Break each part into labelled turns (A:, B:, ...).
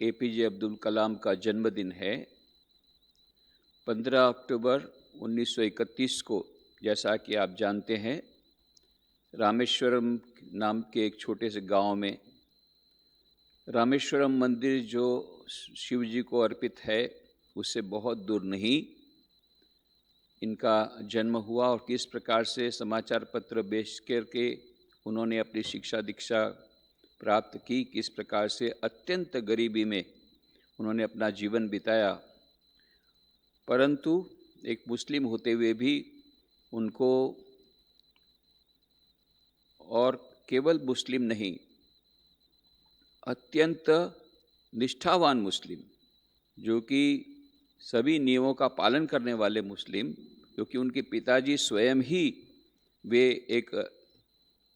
A: APJ Abdul कलाम का जन्मदिन है। 15 अक्टूबर 1931 को, जैसा कि आप जानते हैं, रामेश्वरम नाम के एक छोटे से गांव में रामेश्वरम मंदिर जो शिव जी को अर्पित है, उससे बहुत दूर नहीं इनका जन्म हुआ। और किस प्रकार से समाचार पत्र बेच करके उन्होंने अपनी शिक्षा दीक्षा प्राप्त की, किस प्रकार से अत्यंत गरीबी में उन्होंने अपना जीवन बिताया, परंतु एक मुस्लिम होते हुए भी उनको, और केवल मुस्लिम नहीं, अत्यंत निष्ठावान मुस्लिम, जो कि सभी नियमों का पालन करने वाले मुस्लिम, क्योंकि उनके पिताजी स्वयं ही वे एक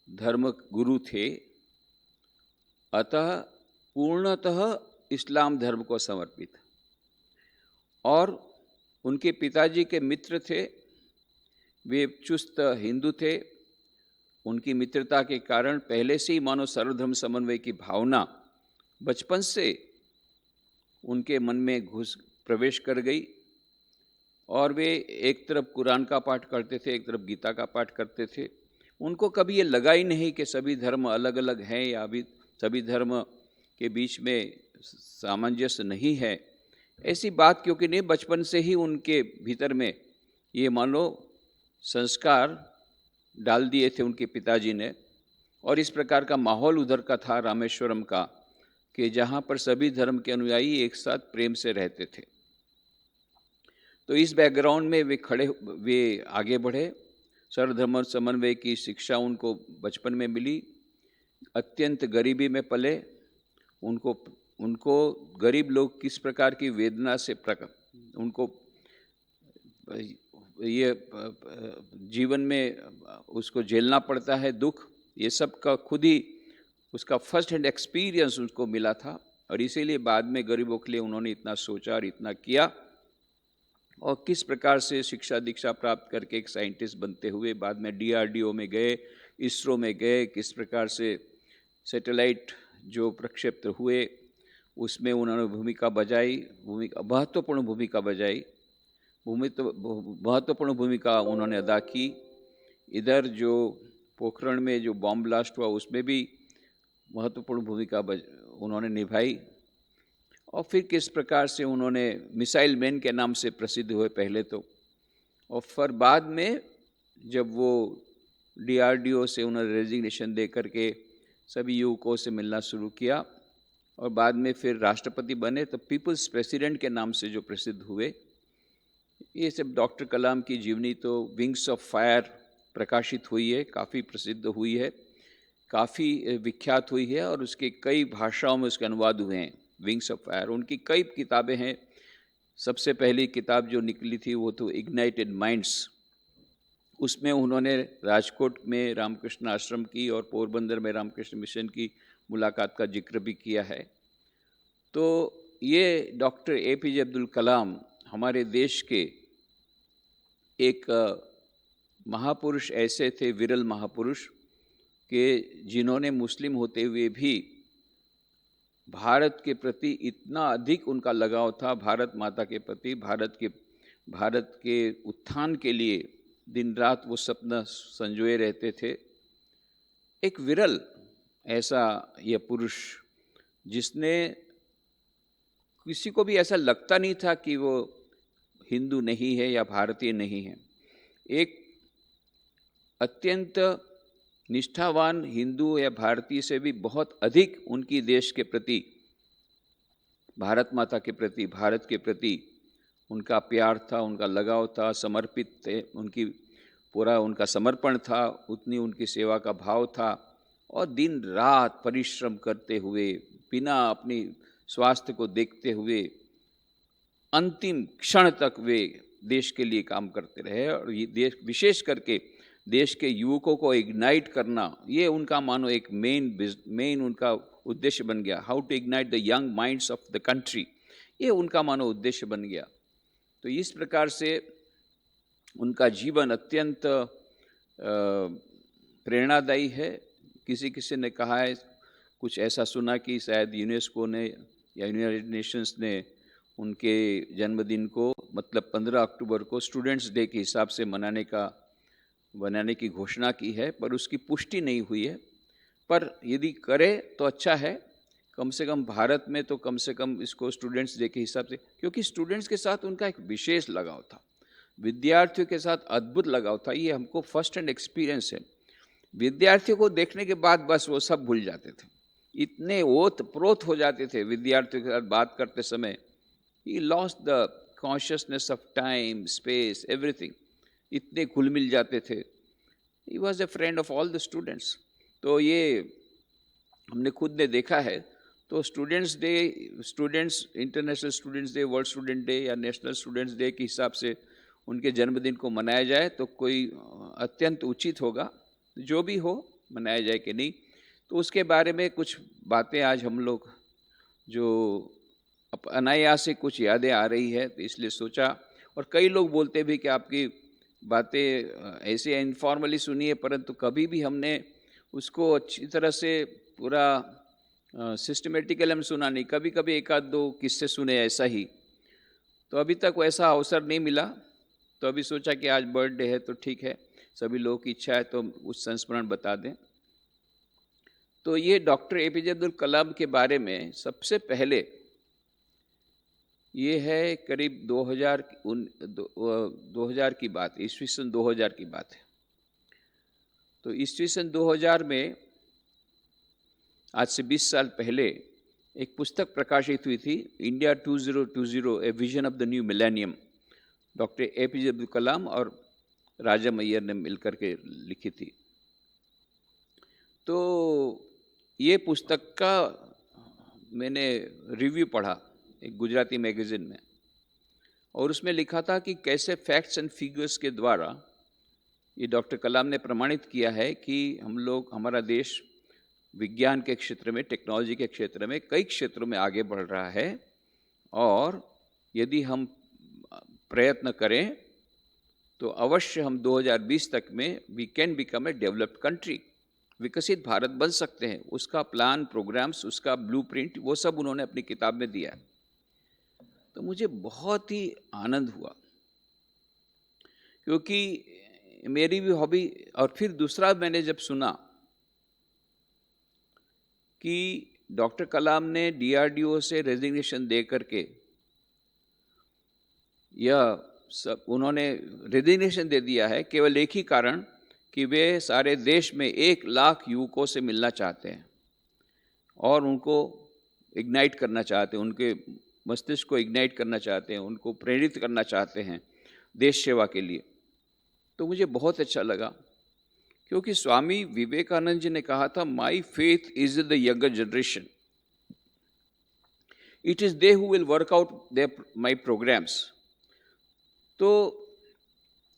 A: धर्म गुरु थे, अतः पूर्णतः इस्लाम धर्म को समर्पित। और उनके पिताजी के मित्र थे, वे चुस्त हिंदू थे। उनकी मित्रता के कारण पहले से ही मानो सर्वधर्म समन्वय की भावना बचपन से उनके मन में प्रवेश कर गई, और वे एक तरफ कुरान का पाठ करते थे, एक तरफ गीता का पाठ करते थे। उनको कभी ये लगा ही नहीं कि सभी धर्म अलग अलग हैं या अभी सभी धर्म के बीच में सामंजस्य नहीं है। ऐसी बात क्योंकि नहीं, बचपन से ही उनके भीतर में ये मानो संस्कार डाल दिए थे उनके पिताजी ने। और इस प्रकार का माहौल उधर का था रामेश्वरम का, कि जहाँ पर सभी धर्म के अनुयायी एक साथ प्रेम से रहते थे। तो इस बैकग्राउंड में वे आगे बढ़े। सर्वधर्म समन्वय की शिक्षा उनको बचपन में मिली। अत्यंत गरीबी में पले। उनको गरीब लोग किस प्रकार की वेदना से उनको ये जीवन में उसको झेलना पड़ता है, दुख, ये सब का खुद ही उसका फर्स्ट हैंड एक्सपीरियंस उसको मिला था। और इसीलिए बाद में गरीबों के लिए उन्होंने इतना सोचा और इतना किया, और किस प्रकार से शिक्षा दीक्षा प्राप्त करके एक साइंटिस्ट बनते हुए बाद में DRDO में गए, इसरो में गए, किस प्रकार से सैटेलाइट जो प्रक्षेपित हुए उसमें उन्होंने महत्वपूर्ण भूमिका उन्होंने अदा की। इधर जो पोखरण में जो बॉम्ब ब्लास्ट हुआ उसमें भी महत्वपूर्ण भूमिका उन्होंने निभाई। और फिर किस प्रकार से उन्होंने मिसाइल मैन के नाम से प्रसिद्ध हुए पहले तो, और फिर बाद में जब वो DRDO से उन्होंने रेजिग्नेशन दे करके सभी युवकों से मिलना शुरू किया, और बाद में फिर राष्ट्रपति बने तो पीपल्स प्रेसिडेंट के नाम से जो प्रसिद्ध हुए। ये सब डॉक्टर कलाम की जीवनी तो विंग्स ऑफ फायर प्रकाशित हुई है, काफ़ी प्रसिद्ध हुई है, काफ़ी विख्यात हुई है, और उसके कई भाषाओं में उसके अनुवाद हुए हैं। विंग्स ऑफ फायर, उनकी कई किताबें हैं। सबसे पहली किताब जो निकली थी वो तो इग्नाइटेड माइंड्स। उसमें उन्होंने राजकोट में रामकृष्ण आश्रम की और पोरबंदर में रामकृष्ण मिशन की मुलाकात का जिक्र भी किया है। तो ये डॉक्टर APJ अब्दुल कलाम हमारे देश के एक महापुरुष ऐसे थे, विरल महापुरुष, के जिन्होंने मुस्लिम होते हुए भी भारत के प्रति इतना अधिक उनका लगाव था, भारत माता के प्रति, भारत के उत्थान के लिए दिन रात वो सपना संजोए रहते थे। एक विरल ऐसा यह पुरुष, जिसने किसी को भी ऐसा लगता नहीं था कि वो हिंदू नहीं है या भारतीय नहीं है। एक अत्यंत निष्ठावान हिंदू या भारतीय से भी बहुत अधिक उनकी देश के प्रति, भारत माता के प्रति, भारत के प्रति उनका प्यार था, उनका लगाव था, समर्पित थे, उनका समर्पण था, उतनी उनकी सेवा का भाव था। और दिन रात परिश्रम करते हुए, बिना अपनी स्वास्थ्य को देखते हुए, अंतिम क्षण तक वे देश के लिए काम करते रहे। और ये विशेष करके देश के युवकों को इग्नाइट करना, ये उनका मानो एक मेन उनका उद्देश्य बन गया। How to ignite the young minds of the country, ये उनका मानो उद्देश्य बन गया। तो इस प्रकार से उनका जीवन अत्यंत प्रेरणादायी है। किसी ने कहा है, कुछ ऐसा सुना कि शायद यूनेस्को ने या यूनाइटेड नेशंस ने उनके जन्मदिन को मतलब 15 अक्टूबर को स्टूडेंट्स डे के हिसाब से बनाने की घोषणा की है, पर उसकी पुष्टि नहीं हुई है। पर यदि करे तो अच्छा है, कम से कम भारत में तो कम से कम इसको स्टूडेंट्स डे के हिसाब से, क्योंकि स्टूडेंट्स के साथ उनका एक विशेष लगाव था, विद्यार्थियों के साथ अद्भुत लगाव था। ये हमको फर्स्ट हैंड एक्सपीरियंस है। विद्यार्थियों को देखने के बाद बस वो सब भूल जाते थे, इतने ओत प्रोत हो जाते थे विद्यार्थियों के साथ बात करते समय। He lost the consciousness of time, space, everything, इतने घुल मिल जाते थे। He was a friend of all the students. तो ये हमने खुद ने देखा है। तो students day, students international students day, world student day या नेशनल स्टूडेंट्स डे के हिसाब से उनके जन्मदिन को मनाया जाए तो कोई अत्यंत उचित होगा। जो भी हो, मनाया जाए कि नहीं, तो उसके बारे में कुछ बातें आज हम लोग जो अनायास से कुछ यादें आ रही है, तो इसलिए सोचा। और कई लोग बोलते भी कि आपकी बातें ऐसे इनफॉर्मली सुनी है, परंतु कभी भी हमने उसको अच्छी तरह से पूरा सिस्टमेटिकली हम सुना नहीं। कभी कभी एक आध दो किस्से सुने ऐसा ही, तो अभी तक वैसा अवसर नहीं मिला। तो अभी सोचा कि आज बर्थडे है तो ठीक है, सभी लोगों की इच्छा है तो उस संस्मरण बता दें। तो ये डॉक्टर एपीजे अब्दुल कलाम के बारे में सबसे पहले ये है करीब 2000 की बात, ईस्वी सन 2000 की बात है। तो ईस्वी सन 2000 में, आज से 20 साल पहले, एक पुस्तक प्रकाशित हुई थी, India 2020, A vision of the new millennium. Doctor APJ Abdul Kalam और राजा मैयर ने मिलकर के लिखी थी। तो ये पुस्तक का मैंने रिव्यू पढ़ा एक गुजराती मैगजीन में, और उसमें लिखा था कि कैसे फैक्ट्स एंड फिगर्स के द्वारा ये डॉक्टर कलाम ने प्रमाणित किया है कि हमारा देश विज्ञान के क्षेत्र में, टेक्नोलॉजी के क्षेत्र में, कई क्षेत्रों में आगे बढ़ रहा है। और यदि हम प्रयत्न करें तो अवश्य हम 2020 तक में we can become a developed country, विकसित भारत बन सकते हैं। उसका प्लान, प्रोग्राम्स, उसका ब्लूप्रिंट, वो सब उन्होंने अपनी किताब में दिया है। तो मुझे बहुत ही आनंद हुआ, क्योंकि मेरी भी हॉबी। और फिर दूसरा मैंने जब सुना कि डॉक्टर कलाम ने डीआरडीओ से रेजिग्नेशन दे करके, यह सब उन्होंने रेजिग्नेशन दे दिया है केवल एक ही कारण कि वे सारे देश में 1 लाख युवकों से मिलना चाहते हैं और उनको इग्नाइट करना चाहते हैं, उनके मस्तिष्क को इग्नाइट करना चाहते हैं, उनको प्रेरित करना चाहते हैं देश सेवा के लिए। तो मुझे बहुत अच्छा लगा, क्योंकि स्वामी विवेकानंद जी ने कहा था, my faith is the younger generation, it is they who will work out my programs. तो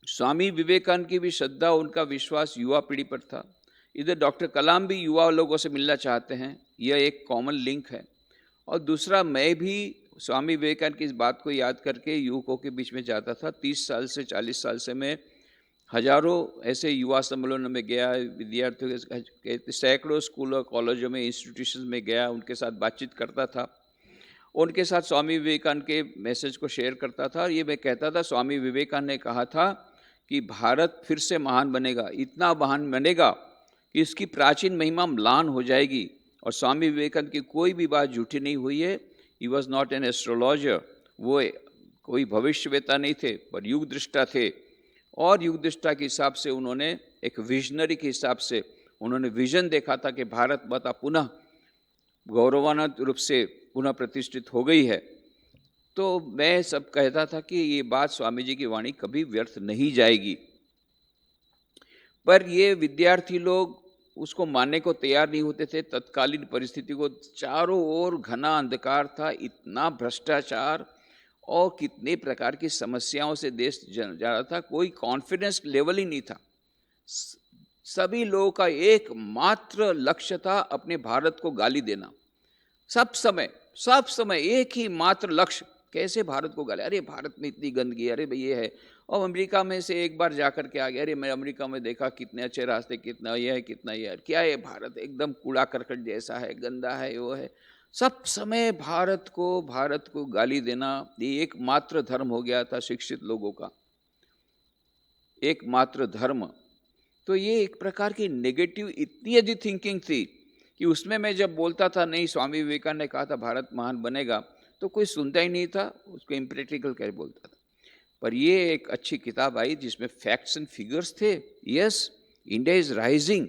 A: स्वामी विवेकानंद की भी श्रद्धा, उनका विश्वास युवा पीढ़ी पर था। इधर डॉक्टर कलाम भी युवा लोगों से मिलना चाहते हैं, यह एक कॉमन लिंक है। और दूसरा, मैं भी स्वामी विवेकानंद की इस बात को याद करके युवकों के बीच में जाता था। 30 साल से 40 साल से मैं हजारों ऐसे युवा सम्मेलनों में गया, विद्यार्थियों के सैकड़ों स्कूलों, कॉलेजों में, इंस्टीट्यूशन में गया, उनके साथ बातचीत करता था, उनके साथ स्वामी विवेकानंद के मैसेज को शेयर करता था। ये मैं कहता था, स्वामी विवेकानंद ने कहा था कि भारत फिर से महान बनेगा, इतना महान बनेगा कि इसकी प्राचीन महिमा म्लान हो जाएगी। और स्वामी विवेकानंद की कोई भी बात झूठी नहीं हुई है। He was not an astrologer, वो कोई भविष्यवेता नहीं थे, पर युग दृष्टा थे। और युग दृष्टा के हिसाब से उन्होंने, एक विजनरी के हिसाब से उन्होंने विजन देखा था कि भारत माता पुनः गौरवान्वित रूप से पुनः प्रतिष्ठित हो गई है। तो मैं सब कहता था कि ये बात स्वामी जी की वाणी कभी व्यर्थ नहीं जाएगी। पर ये विद्यार्थी लोग उसको मानने को तैयार नहीं होते थे। तत्कालीन परिस्थिति को, चारों ओर घना अंधकार था, इतना भ्रष्टाचार और कितने प्रकार की समस्याओं से देश जा रहा था, कोई कॉन्फिडेंस लेवल ही नहीं था। सभी लोगों का एकमात्र लक्ष्य था अपने भारत को गाली देना। सब समय एक ही मात्र लक्ष्य, कैसे भारत को गाली, अरे भारत में इतनी गंदगी, अरे भाई ये है। और अमेरिका में से एक बार जाकर के आ गया, अरे मैं अमेरिका में देखा कितने अच्छे रास्ते, कितना ये है, कितना ये है, क्या है भारत, एकदम कूड़ा करकट जैसा है, गंदा है, वो है। सब समय भारत को गाली देना, ये एकमात्र धर्म हो गया था शिक्षित लोगों का, एकमात्र धर्म। तो ये एक प्रकार की नेगेटिव इतनी अधिक थिंकिंग थी कि उसमें मैं जब बोलता था नहीं स्वामी विवेकानंद ने कहा था भारत महान बनेगा, तो कोई सुनता ही नहीं था, उसको इम्प्रैक्टिकल कह बोलता था। पर ये एक अच्छी किताब आई जिसमें फैक्ट्स एंड फिगर्स थे। Yes, India is rising,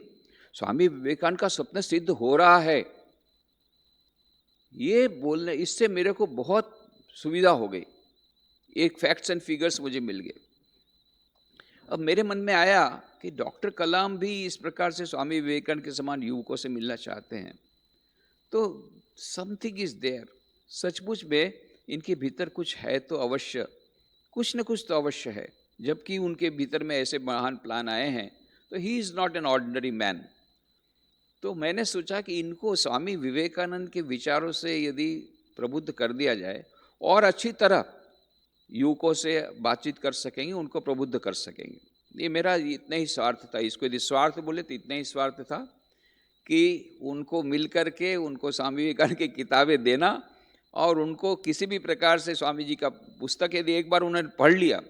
A: Swami Vivekananda का सपना सिद्ध हो रहा है, ये बोलने इससे मेरे को बहुत सुविधा हो गई। एक फैक्ट्स एंड फिगर्स मुझे मिल गए। अब मेरे मन में आया कि डॉक्टर कलाम भी इस प्रकार से स्वामी विवेकानंद के समान युवकों से मिलना चाहते हैं, तो समथिंग इज देयर, सचमुच में इनके भीतर कुछ है तो अवश्य, कुछ न कुछ तो अवश्य है। जबकि उनके भीतर में ऐसे महान प्लान आए हैं, तो he is not an ordinary man. तो मैंने सोचा कि इनको स्वामी विवेकानंद के विचारों से यदि प्रबुद्ध कर दिया जाए और अच्छी तरह युवकों से बातचीत कर सकेंगे, उनको प्रबुद्ध कर सकेंगे। ये मेरा इतना ही स्वार्थ था, इसको यदि स्वार्थ बोले तो इतना ही स्वार्थ था कि उनको मिल कर के उनको स्वामी विवेकानंद की किताबें देना, और उनको किसी भी प्रकार से स्वामी जी का पुस्तक यदि एक बार उन्होंने पढ़ लिया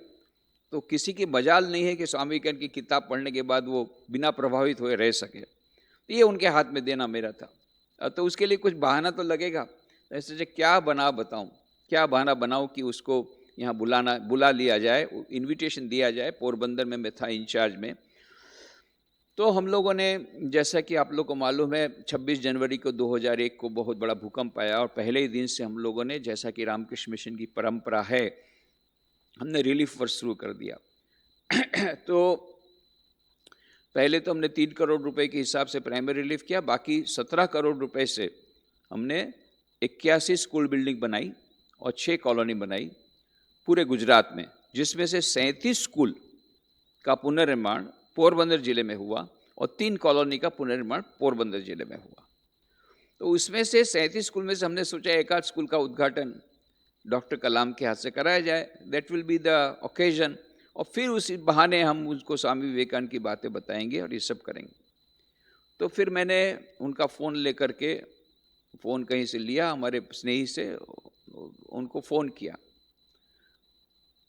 A: तो किसी की मजाल नहीं है कि स्वामी विवेकानंद की किताब पढ़ने के बाद वो बिना प्रभावित हुए रह सके। तो ये उनके हाथ में देना मेरा था। तो उसके लिए कुछ बहाना तो लगेगा, ऐसे क्या बना बताऊं, क्या बहाना बनाऊं कि उसको यहाँ बुला लिया जाए, इनविटेशन दिया जाए। पोरबंदर में मैं था इंचार्ज में। तो हम लोगों ने, जैसा कि आप लोग को मालूम है, 26 जनवरी को 2001 को बहुत बड़ा भूकंप आया, और पहले ही दिन से हम लोगों ने, जैसा कि रामकृष्ण मिशन की परंपरा है, हमने रिलीफ वर्क शुरू कर दिया। तो पहले तो हमने 3 करोड़ रुपए के हिसाब से प्राइमरी रिलीफ किया, बाकी 17 करोड़ रुपए से हमने 81 स्कूल बिल्डिंग बनाई और 6 कॉलोनी बनाई पूरे गुजरात में, जिसमें से 37 स्कूल का पुनर्निर्माण पोरबंदर जिले में हुआ और 3 कॉलोनी का पुनर्निर्माण पोरबंदर जिले में हुआ। तो उसमें से 37 स्कूल में से हमने सोचा एक आध स्कूल का उद्घाटन डॉक्टर कलाम के हाथ से कराया जाए, that will be the occasion, और फिर उसी बहाने हम उसको स्वामी विवेकानंद की बातें बताएंगे और ये सब करेंगे। तो फिर मैंने उनका फ़ोन लेकर के, फ़ोन कहीं से लिया, हमारे स्नेही से उनको फ़ोन किया।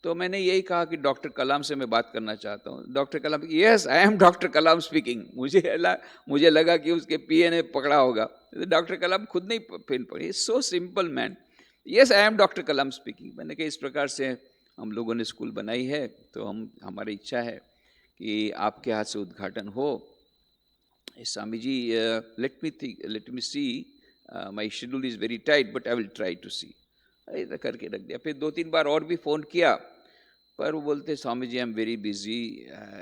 A: तो मैंने यही कहा कि डॉक्टर कलाम से मैं बात करना चाहता हूँ। Doctor Kalam, yes I am doctor Kalam speaking. मुझे लगा कि उसके पीए ने पकड़ा होगा। तो डॉक्टर कलाम खुद नहीं पिन पड़ी, so simple man, yes I am doctor Kalam speaking. मैंने कहा इस प्रकार से हम लोगों ने स्कूल बनाई है, तो हमारी इच्छा है कि आपके हाथ से उद्घाटन हो। Swami ji, let me see, my schedule is very tight but I will try to see. ऐसा करके रख दिया। फिर 2-3 बार और भी फ़ोन किया, पर वो बोलते Swami ji I am very busy,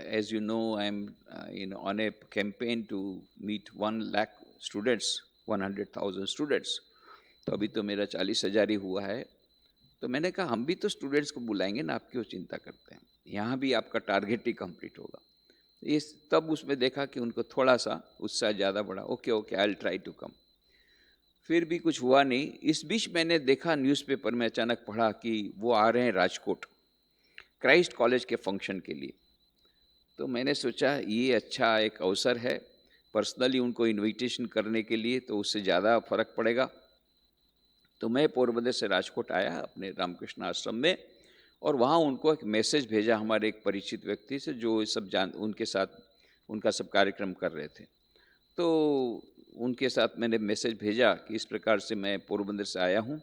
A: as you know I am on a campaign to meet 1 lakh students, 100,000 students. तो अभी तो मेरा 40,000 ही हुआ है। तो मैंने कहा हम भी तो स्टूडेंट्स को बुलाएंगे ना, आप क्यों चिंता करते हैं, यहाँ भी आपका टारगेट ही कंप्लीट होगा। तब उसमें देखा कि उनको थोड़ा सा उत्साह ज़्यादा बढ़ा। Okay I will try to come. फिर भी कुछ हुआ नहीं। इस बीच मैंने देखा न्यूज़पेपर में, अचानक पढ़ा कि वो आ रहे हैं राजकोट क्राइस्ट कॉलेज के फंक्शन के लिए। तो मैंने सोचा ये अच्छा एक अवसर है पर्सनली उनको इनविटेशन करने के लिए, तो उससे ज़्यादा फर्क पड़ेगा। तो मैं पोरबंदर से राजकोट आया अपने रामकृष्ण आश्रम में, और वहाँ उनको एक मैसेज भेजा हमारे एक परिचित व्यक्ति से, जो सब उनके साथ उनका सब कार्यक्रम कर रहे थे। तो उनके साथ मैंने मैसेज भेजा कि इस प्रकार से मैं पोरबंदर से आया हूँ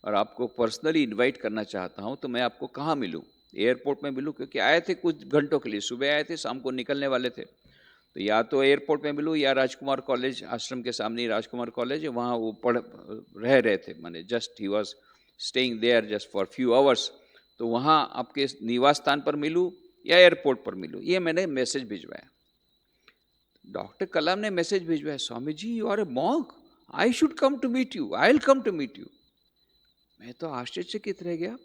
A: और आपको पर्सनली इनवाइट करना चाहता हूँ, तो मैं आपको कहाँ मिलूँ? एयरपोर्ट में मिलूँ? क्योंकि आए थे कुछ घंटों के लिए, सुबह आए थे, शाम को निकलने वाले थे। तो या तो एयरपोर्ट में मिलूँ या राजकुमार कॉलेज, आश्रम के सामने ही राजकुमार कॉलेज है, वहाँ वो रह रहे थे, माने just he was staying there just for few hours. तो वहाँ आपके निवास स्थान पर मिलूँ या एयरपोर्ट पर मिलूँ, ये मैंने मैसेज भिजवाया। डॉक्टर कलाम ने मैसेज भिजवाया, Swami ji you are a monk, I should come to meet you, I will come to meet you. मैं तो आश्चर्यचकित रह गया,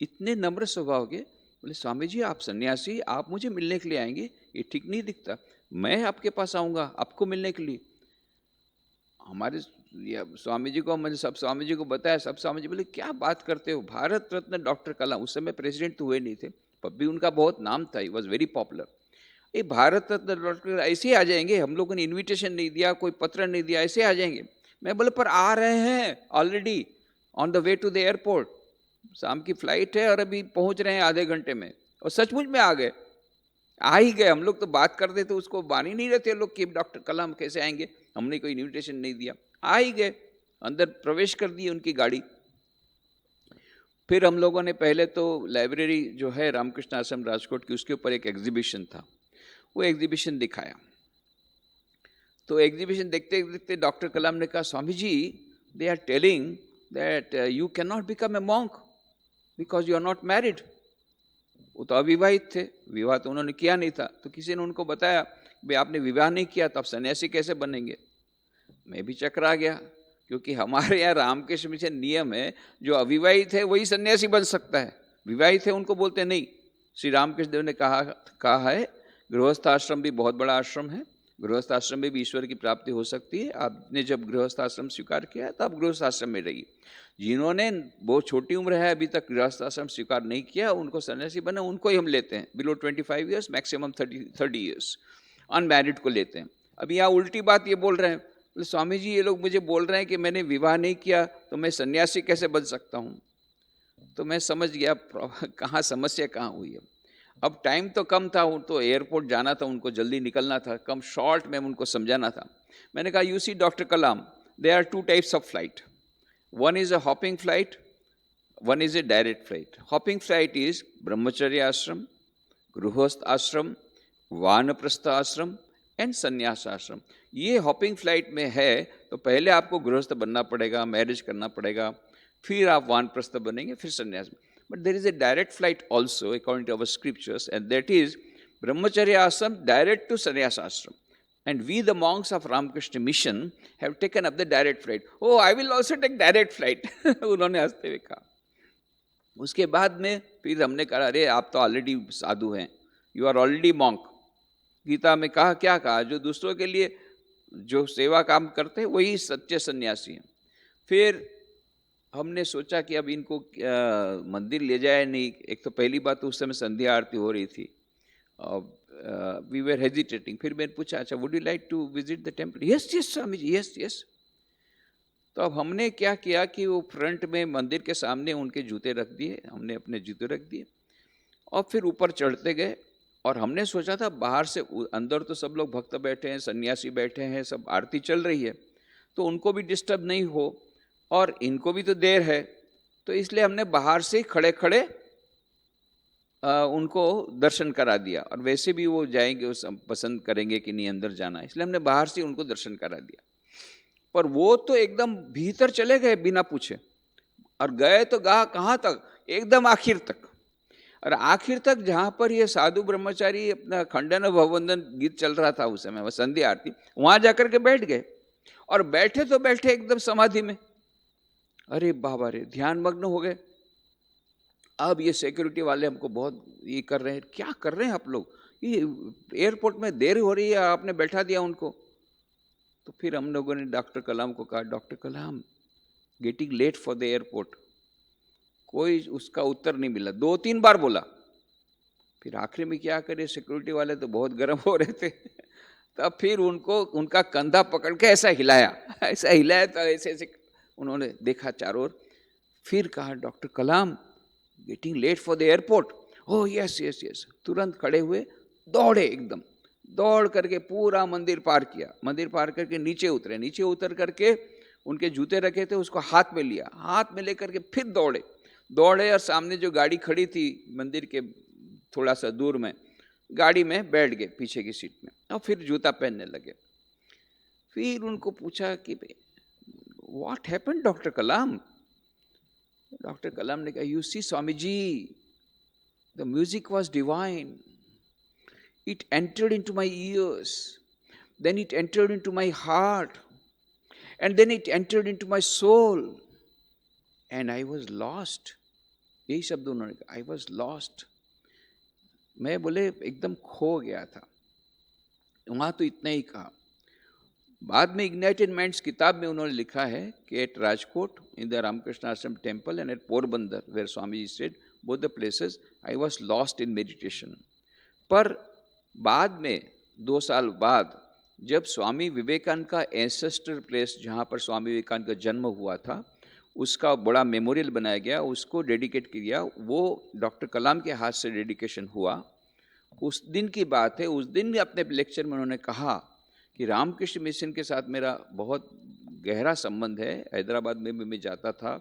A: इतने नम्र स्वभाव के। बोले स्वामी जी आप सन्यासी, आप मुझे मिलने के लिए आएंगे, ये ठीक नहीं दिखता। मैं आपके पास आऊँगा आपको मिलने के लिए? हमारे स्वामी जी को मैंने सब स्वामी जी को बताया। सब स्वामी जी बोले क्या बात करते हो, भारत रत्न डॉक्टर कलाम, उस समय प्रेसिडेंट तो हुए नहीं थे, पर भी उनका बहुत नाम था, ही वॉज वेरी पॉपुलर। ये भारत रत्न डॉक्टर ऐसे ही आ जाएंगे? हम लोगों ने इनविटेशन नहीं दिया, कोई पत्र नहीं दिया, ऐसे आ जाएंगे? मैं बोले पर आ रहे हैं already on the way to the airport, शाम की फ्लाइट है और अभी पहुंच रहे हैं आधे घंटे में। और सचमुच में आ गए, आ ही गए। हम लोग तो बात करते थे, उसको मान ही नहीं रहते लोग कि डॉक्टर कलाम कैसे आएंगे, हमने कोई इन्विटेशन नहीं दिया, आ ही गए, अंदर प्रवेश कर दिए उनकी गाड़ी। फिर हम लोगों ने पहले तो लाइब्रेरी जो है रामकृष्ण आश्रम राजकोट की, उसके ऊपर एक एग्जीबिशन था, वो एग्जीबिशन दिखाया। तो एग्जीबिशन देखते देखते डॉक्टर कलाम ने कहा, Swami ji they are telling that you can not become a monk because you are not married. वो तो अविवाहित थे, विवाह तो उन्होंने किया नहीं था। तो किसी ने उनको बताया, भाई आपने विवाह नहीं किया तो आप सन्यासी कैसे बनेंगे। मैं भी चकरा गया, क्योंकि हमारे यहाँ रामकृष्ण मिशन नियम है, जो अविवाहित है वही सन्यासी बन सकता है, विवाहित है उनको बोलते नहीं। श्री रामकृष्ण देव ने कहा है गृहस्थ आश्रम भी बहुत बड़ा आश्रम है, गृहस्थ आश्रम में भी ईश्वर की प्राप्ति हो सकती है। आपने जब गृहस्थ आश्रम स्वीकार किया तो आप गृहस्थ आश्रम में रहिए। जिन्होंने बहुत छोटी उम्र है अभी तक गृहस्थ आश्रम स्वीकार नहीं किया, उनको सन्यासी बने, उनको ही हम लेते हैं। Below 25 years, maximum 30 years, unmarried को लेते हैं। अभी यहाँ उल्टी बात ये बोल रहे हैं, तो स्वामी जी ये लोग मुझे बोल रहे हैं कि मैंने विवाह नहीं किया तो मैं सन्यासी कैसे बन सकता हूँ। तो मैं समझ गया कहाँ समस्या कहाँ हुई है। अब टाइम तो कम था, तो एयरपोर्ट जाना था, उनको जल्दी निकलना था, कम शॉर्ट में उनको समझाना था। मैंने कहा, you see doctor Kalam, there are 2 types of flight, one is a hopping flight, one is a direct flight. Hopping flight is brahmacharya ashram, गृहस्थ आश्रम, वानप्रस्थ आश्रम एंड संन्यास आश्रम। ये हॉपिंग फ्लाइट में है, तो पहले आपको गृहस्थ बनना पड़ेगा, मैरिज करना पड़ेगा, फिर आप वानप्रस्थ बनेंगे, फिर संन्यास। But there is a direct flight also according to our scriptures, and that is Brahmacharya Ashram direct to Sannyas Ashram. And we the monks of Ramakrishna Mission have taken up the direct flight. Oh, I will also take direct flight. उन्होंने हंसते हुए कहा। उसके बाद में फिर हमने कहा, अरे आप तो ऑलरेडी साधु हैं, you are already monk. Gita में कहा, क्या कहा, जो दूसरों के लिए जो सेवा काम करते हैं वही सच्चे सन्यासी हैं। फिर हमने सोचा कि अब इनको मंदिर ले जाए नहीं। एक तो पहली बात तो उस समय संध्या आरती हो रही थी, वी वर हेजिटेटिंग। फिर मैंने पूछा, अच्छा would you like to visit the temple? Yes yes Swami ji, yes yes. तो अब हमने क्या किया कि वो फ्रंट में मंदिर के सामने उनके जूते रख दिए, हमने अपने जूते रख दिए और फिर ऊपर चढ़ते गए। और हमने सोचा था बाहर से, अंदर तो सब लोग भक्त बैठे हैं, सन्यासी बैठे हैं, सब आरती चल रही है, तो उनको भी डिस्टर्ब नहीं हो और इनको भी तो देर है, तो इसलिए हमने बाहर से खड़े खड़े उनको दर्शन करा दिया। और वैसे भी वो जाएंगे, वो पसंद करेंगे कि नहीं अंदर जाना, इसलिए हमने बाहर से उनको दर्शन करा दिया। पर वो तो एकदम भीतर चले गए बिना पूछे, और गए तो कहाँ तक, एकदम आखिर तक। और आखिर तक जहाँ पर ये साधु ब्रह्मचारी अपना खंडन भववंदन गीत चल रहा था उस समय, वो संध्या आरती, वहां जाकर के बैठ गए। और बैठे तो बैठे एकदम समाधि में, अरे बाबा रे, ध्यान मग्न हो गए। अब ये सिक्योरिटी वाले हमको बहुत ये कर रहे हैं, क्या कर रहे हैं आप लोग, ये एयरपोर्ट में देर हो रही है, आपने बैठा दिया उनको। तो फिर हम लोगों ने डॉक्टर कलाम को कहा, doctor Kalam getting late for the airport. कोई उसका उत्तर नहीं मिला, 2-3 बार बोला। फिर आखिर में क्या करे, सिक्योरिटी वाले तो बहुत गर्म हो रहे थे। तब फिर उनको उनका कंधा पकड़ के ऐसा हिलाया, ऐसा हिलाया, तो ऐसे ऐसे उन्होंने देखा चारों ओर। फिर कहा, doctor Kalam getting late for the airport. Oh yes yes yes. तुरंत खड़े हुए, दौड़े, एकदम दौड़ करके पूरा मंदिर पार किया। मंदिर पार करके नीचे उतरे, नीचे उतर करके उनके जूते रखे थे उसको हाथ में लिया, हाथ में लेकर के फिर दौड़े और सामने जो गाड़ी खड़ी थी मंदिर के थोड़ा सा दूर में, गाड़ी में बैठ गए पीछे की सीट में, और फिर जूता पहनने लगे। फिर उनको पूछा कि What happened, Dr. Kalam? Dr. Kalam ne kaha, you see Swamiji, the music was divine. It entered into my ears, then it entered into my heart, and then it entered into my soul, and I was lost. यही शब्द उन्होंने कहा, I was lost. मैं बोले एकदम खो गया था। वहाँ तो इतना ही कहा। बाद में इग्नाइटेड माइंड्स किताब में उन्होंने लिखा है कि at Rajkot in the Ramakrishna Ashram temple and at Porbandar where Swami ji stayed, both the places I was lost in meditation. पर बाद में 2 साल बाद जब स्वामी विवेकानंद का एंसेस्टर प्लेस जहाँ पर स्वामी विवेकानंद का जन्म हुआ था, उसका बड़ा मेमोरियल बनाया गया, उसको डेडिकेट किया। वो डॉक्टर कलाम के हाथ से डेडिकेशन हुआ। उस दिन की बात है, उस दिन अपने लेक्चर में उन्होंने कहा कि रामकृष्ण मिशन के साथ मेरा बहुत गहरा संबंध है। हैदराबाद में भी मैं जाता था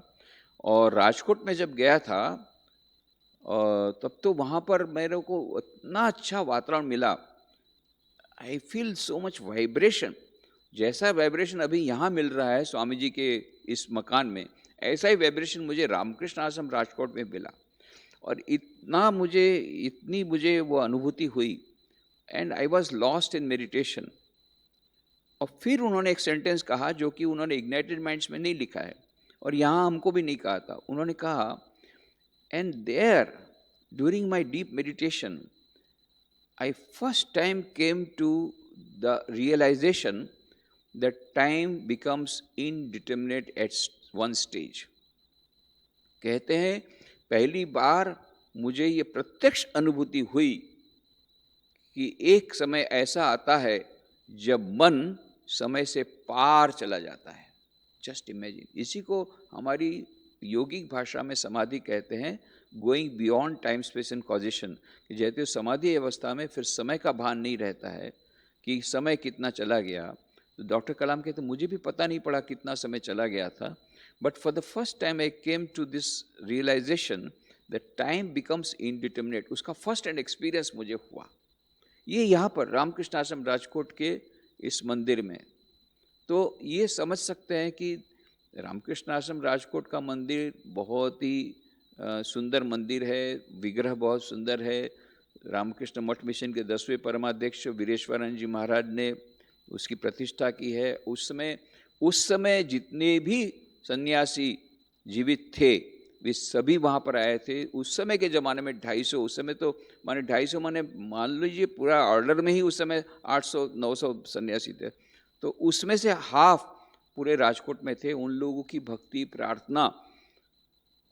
A: और राजकोट में जब गया था तब तो वहाँ पर मेरे को इतना अच्छा वातावरण मिला। I feel so much vibration, जैसा वाइब्रेशन अभी यहाँ मिल रहा है स्वामी जी के इस मकान में, ऐसा ही वाइब्रेशन मुझे रामकृष्ण आश्रम राजकोट में मिला। और इतनी मुझे वो अनुभूति हुई, and I was lost in meditation. और फिर उन्होंने एक सेंटेंस कहा जो कि उन्होंने इग्नाइटेड माइंड्स में नहीं लिखा है और यहाँ हमको भी नहीं कहा था। उन्होंने कहा, and there during my deep meditation I first time came to the realization that time becomes indeterminate at one stage. कहते हैं पहली बार मुझे ये प्रत्यक्ष अनुभूति हुई कि एक समय ऐसा आता है जब मन समय से पार चला जाता है। जस्ट इमेजिन, इसी को हमारी योगिक भाषा में समाधि कहते हैं, going beyond time space and causation. कि जैसे समाधि अवस्था में फिर समय का भान नहीं रहता है कि समय कितना चला गया। तो डॉक्टर कलाम कहते मुझे भी पता नहीं पड़ा कितना समय चला गया था, but for the first time I came to this realization that time becomes indeterminate. उसका फर्स्ट हैंड एक्सपीरियंस मुझे हुआ, ये यहाँ पर रामकृष्ण आश्रम राजकोट के इस मंदिर में। तो ये समझ सकते हैं कि रामकृष्ण आश्रम राजकोट का मंदिर बहुत ही सुंदर मंदिर है, विग्रह बहुत सुंदर है। रामकृष्ण मठ मिशन के 10वें परमाध्यक्ष वीरेश्वरानंद जी महाराज ने उसकी प्रतिष्ठा की है। उस समय जितने भी सन्यासी जीवित थे वे सभी वहाँ पर आए थे। उस समय के ज़माने में 250, उस समय तो माने 250 माने मान लीजिए पूरा ऑर्डर में ही उस समय 800-900 सन्यासी थे। तो उसमें से हाफ पूरे राजकोट में थे। उन लोगों की भक्ति, प्रार्थना,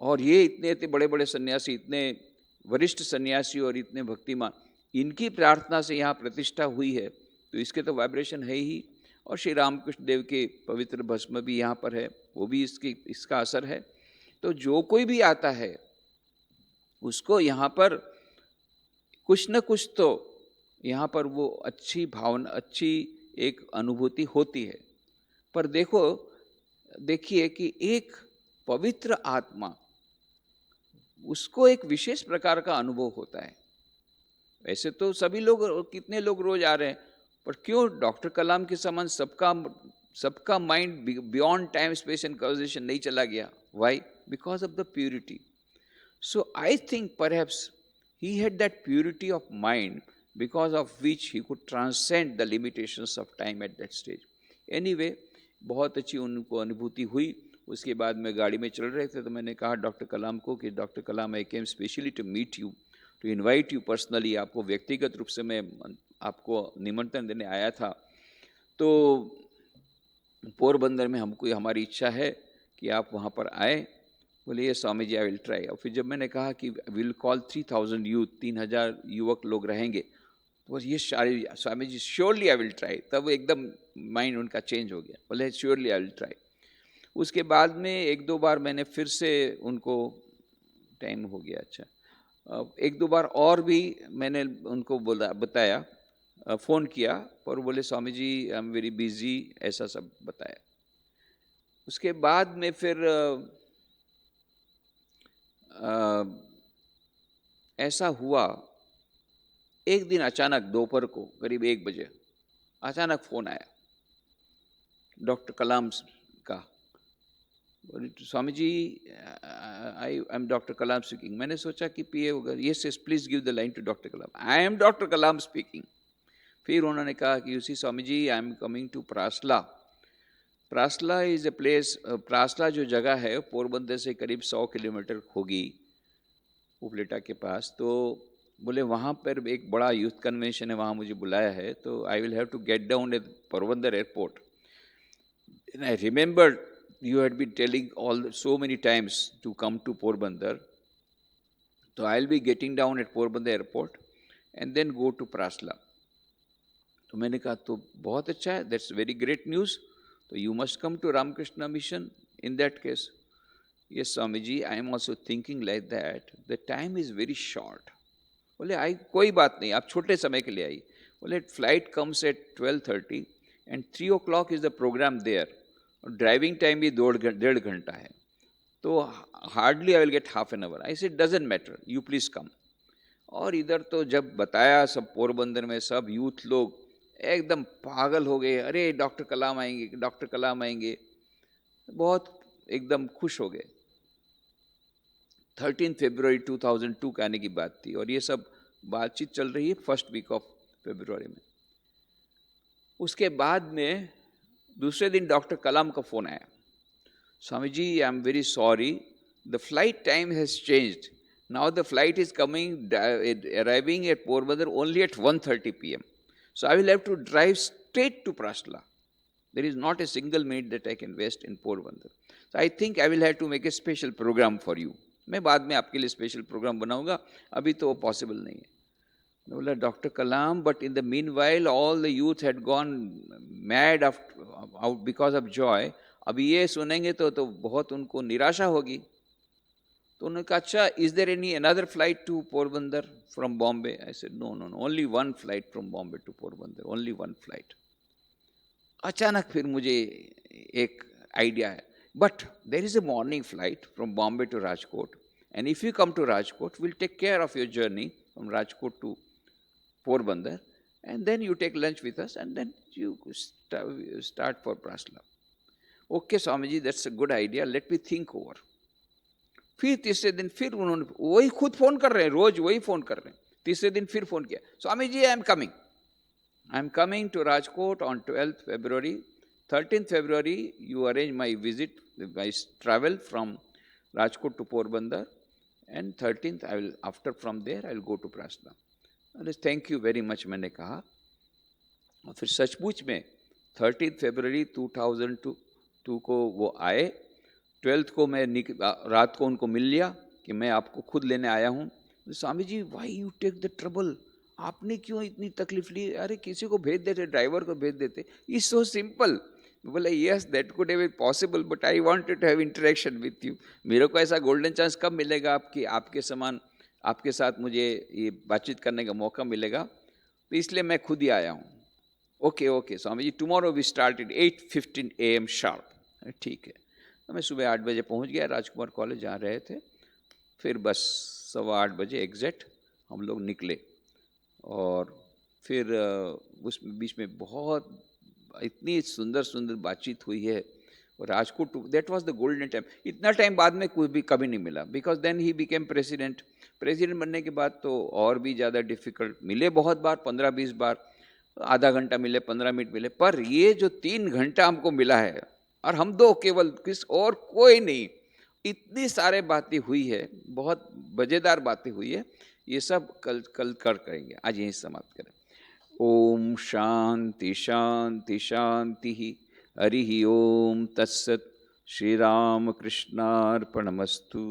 A: और ये इतने बड़े बड़े सन्यासी, इतने वरिष्ठ सन्यासी और इतने भक्तिमान, इनकी प्रार्थना से यहाँ प्रतिष्ठा हुई है। तो इसके तो वाइब्रेशन है ही। और श्री रामकृष्ण देव के पवित्र भस्म भी यहाँ पर है, वो भी इसका असर है। तो जो कोई भी आता है उसको यहाँ पर कुछ न कुछ तो यहाँ पर वो अच्छी भावना, अच्छी एक अनुभूति होती है। पर देखिए कि एक पवित्र आत्मा, उसको एक विशेष प्रकार का अनुभव होता है। वैसे तो सभी लोग, कितने लोग रोज आ रहे हैं, पर क्यों डॉक्टर कलाम के समान सबका mind beyond time space and causation नहीं चला गया? Why? Because of the purity. So I think perhaps he had that purity of mind because of which he could transcend the limitations of time at that stage. Anyway, बहुत अच्छी उनको अनुभूति हुई। उसके बाद में गाड़ी में चल रहे थे तो मैंने कहा डॉक्टर कलाम को कि doctor Kalam, I came specially to meet you, to invite you personally. आपको व्यक्तिगत रूप से मैं आपको निमंत्रण देने आया था। तो पोरबंदर में हमारी इच्छा है कि आप वहाँ पर आए। बोले ये स्वामी जी, आई विल ट्राई। और फिर जब मैंने कहा कि विल कॉल 3000 यूथ, 3000 युवक लोग रहेंगे, तो ये Swami ji surely I will try. तब एकदम माइंड उनका चेंज हो गया, बोले श्योरली आई विल ट्राई। उसके बाद में 1-2 बार मैंने फिर से उनको, टाइम हो गया, अच्छा, 1-2 बार और भी मैंने उनको बताया, फ़ोन किया, पर बोले स्वामी ji I am very busy, ऐसा सब बताया। उसके बाद में फिर ऐसा हुआ, एक दिन अचानक दोपहर को करीब 1 बजे अचानक फ़ोन आया डॉक्टर कलाम का। Swami ji, I am doctor Kalam speaking. मैंने सोचा कि पीए वगैरह, yes please give the line to doctor Kalam, I am doctor Kalam speaking. फिर उन्होंने कहा कि you see Swami ji, I am coming to Prasla. Prasla is a place, Prasla जो जगह है पोरबंदर से करीब 100 किलोमीटर होगी, उपलेटा के पास। तो बोले वहाँ पर एक बड़ा यूथ कन्वेंशन है, वहाँ मुझे बुलाया है, तो I will have to get down at Porbandar airport. And I remembered you had been telling so many times to come to Porbandar. So I'll be getting down at Porbandar airport and then go to Prasla. तो मैंने कहा तो बहुत अच्छा है, that's very great news, तो you must come to Ramakrishna Mission in that case. Yes Swami ji, I am also thinking like that, the time is very short. बोले I कोई बात नहीं, आप छोटे समय के लिए आई। बोले flight comes at 12:30 and 3 o'clock is the program there, और ड्राइविंग टाइम भी 1.5 घंटा है, तो hardly I will get half an hour. I said doesn't matter, you please come. और इधर तो जब बताया, सब पोरबंदर में सब यूथ लोग एकदम पागल हो गए, अरे डॉक्टर कलाम आएंगे, डॉक्टर कलाम आएंगे, बहुत एकदम खुश हो गए। 13 फरवरी 2002 का आने की बात थी, और ये सब बातचीत चल रही है फर्स्ट वीक ऑफ फरवरी में। उसके बाद में दूसरे दिन डॉक्टर कलाम का फोन आया, Swami ji I am very sorry, the flight time has changed, now the flight is coming arriving at Porbandar only at 1:30 PM, so I will have to drive straight to Prasla. There is not a single minute that I can waste in Porbandar. So I think I will have to make a special program for you. मैं बाद में आपके लिए special programme बनाऊंगा, अभी तो वो possible नहीं है। मैं बोला doctor Kalam, but in the mean while all the youth had gone mad out because of Joy, अभी ये सुनेंगे तो बहुत उनको निराशा होगी। तो उन्होंने कहा अच्छा, is there any another flight to Porbandar from Bombay? I said no no no, only one flight from Bombay to Porbandar, only one flight. अचानक फिर मुझे एक आइडिया है, but there is a morning flight from Bombay to Rajkot, and if you come to Rajkot will take care of your journey from Rajkot to Porbandar, and then you take lunch with us, and then you start for Prasla. Okay, Swamiji, that's a good idea. Let me think over. फिर तीसरे दिन फिर उन्होंने वही खुद phone कर रहे हैं, रोज वही फोन कर रहे हैं। तीसरे दिन फिर फोन किया, Swami ji I am coming to Rajkot on 12th February. 13th February you arrange my visit, my travel from Rajkot to Porbandar, and 13th I will, after from there I will go to Prasla. अरे thank you very much मैंने कहा। और फिर सचमुच में 13 फरवरी 2002 को वो आए। 12th को मैं रात को उनको मिल लिया कि मैं आपको खुद लेने आया हूँ। Swami ji why you take the trouble, आपने क्यों इतनी तकलीफ ली? अरे किसी को भेज देते, ड्राइवर को भेज देते, इज सो सिंपल। बोला yes that could have been possible, but I wanted to have interaction with you. मेरे को ऐसा गोल्डन चांस कब मिलेगा आपकी, आपके समान आपके साथ मुझे ये बातचीत करने का मौका मिलेगा, तो इसलिए मैं खुद ही आया हूँ। Okay okay Swami ji, tomorrow we start at 8:15 AM sharp. ठीक है, तो मैं सुबह 8 बजे पहुँच गया राजकुमार कॉलेज जहाँ रहे थे। फिर बस 8:15 बजे एग्जैक्ट हम लोग निकले, और फिर उस बीच में बहुत इतनी सुंदर सुंदर बातचीत हुई है। Rajkot to that was the golden time. इतना टाइम बाद में कोई भी कभी नहीं मिला, because then he became president. President बनने के बाद तो और भी ज़्यादा डिफिकल्ट मिले, बहुत बार 15-20 बार, आधा घंटा मिले, 15 मिनट मिले, पर ये जो 3 घंटा हमको मिला है, और हम दो केवल, किस और कोई नहीं, इतनी सारे बातें हुई है, बहुत मज़ेदार बातें हुई है। ये सब कल कल कर करेंगे, आज यहीं समाप्त करें। ओम शांति शांति शांति। हरि ओम तत्सत। श्री राम कृष्णार्पणमस्तु।